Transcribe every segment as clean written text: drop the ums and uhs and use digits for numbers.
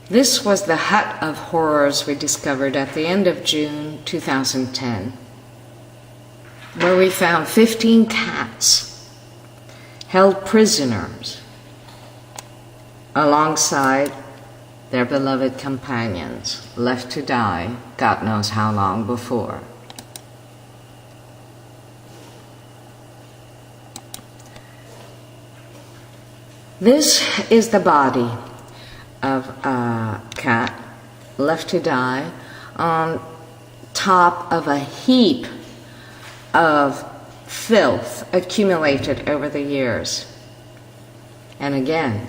This was the hut of horrors we discovered at the end of June 2010, where we found 15 cats held prisoners alongside their beloved companions, left to die God knows how long before. This is the body of a cat left to die on top of a heap of filth accumulated over the years. And again,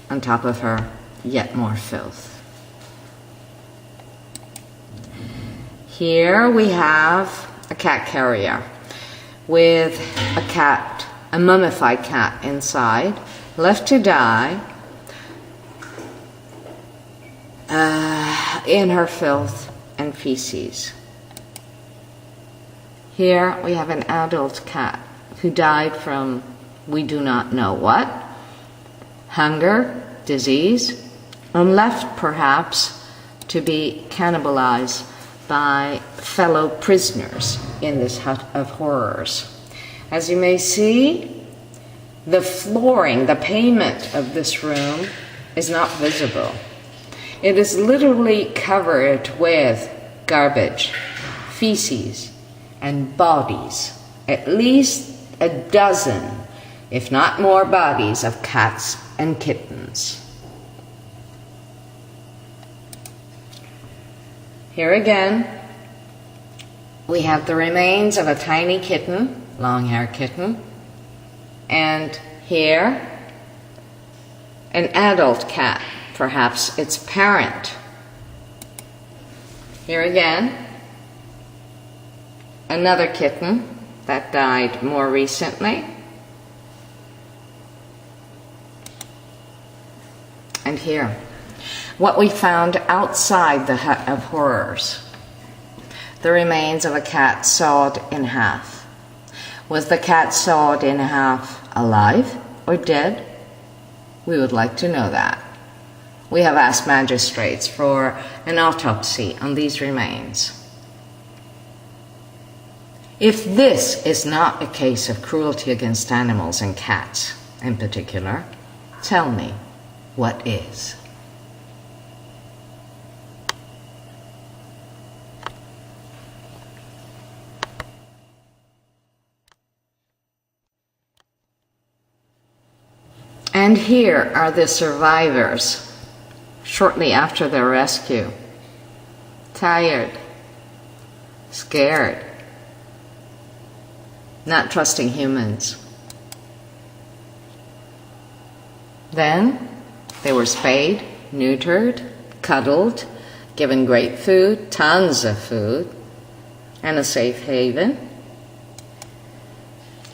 on top of her, yet more filth. Here we have a cat carrier with a mummified cat inside, left to die in her filth and feces. Here we have an adult cat who died from we do not know what, hunger, disease, and left perhaps to be cannibalized by fellow prisoners in this hut of horrors. As you may see, the flooring, the pavement of this room is not visible. It is literally covered with garbage, feces, and bodies, at least a dozen, if not more, bodies of cats and kittens. Here again, we have the remains of a tiny kitten, long-haired kitten, and here, an adult cat, perhaps its parent. Here again, another kitten that died more recently. And here, what we found outside the hut of horrors, the remains of a cat sawed in half. Was the cat sawed in half alive or dead? We would like to know that. We have asked magistrates for an autopsy on these remains. If this is not a case of cruelty against animals and cats in particular, tell me, what is? And here are the survivors shortly after their rescue. Tired, scared, not trusting humans. Then they were spayed, neutered, cuddled, given great food, tons of food, and a safe haven.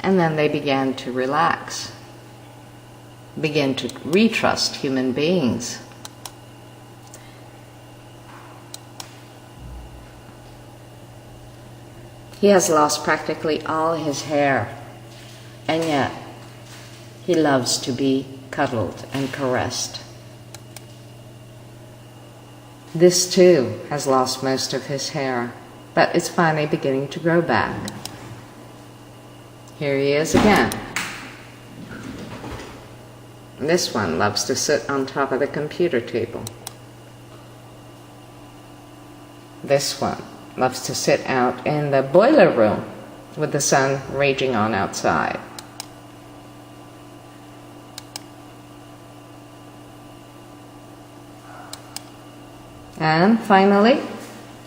And then they began to relax, begin to retrust human beings. He has lost practically all his hair, and yet he loves to be cuddled and caressed. This too has lost most of his hair, but it's finally beginning to grow back. Here he is again. This one loves to sit on top of the computer table. This one loves to sit out in the boiler room with the sun raging on outside. And finally,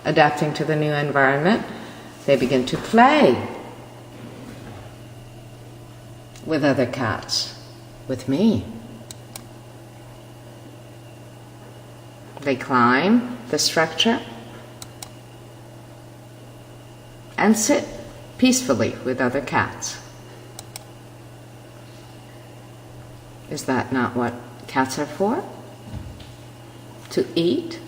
adapting to the new environment, they begin to play with other cats, with me. They climb the structure and sit peacefully with other cats. Is that not what cats are for? To eat,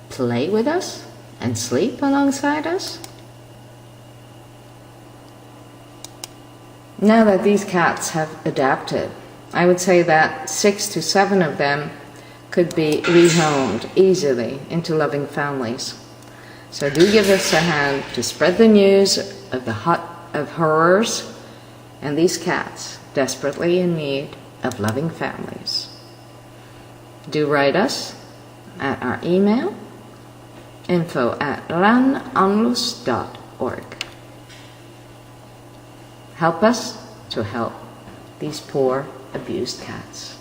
play with us, and sleep alongside us? Now that these cats have adapted, I would say that 6 to 7 of them could be rehomed easily into loving families. So do give us a hand to spread the news of horrors and these cats desperately in need of loving families. Do write us at our email, info@ranonlus.org. Help us to help these poor abused cats.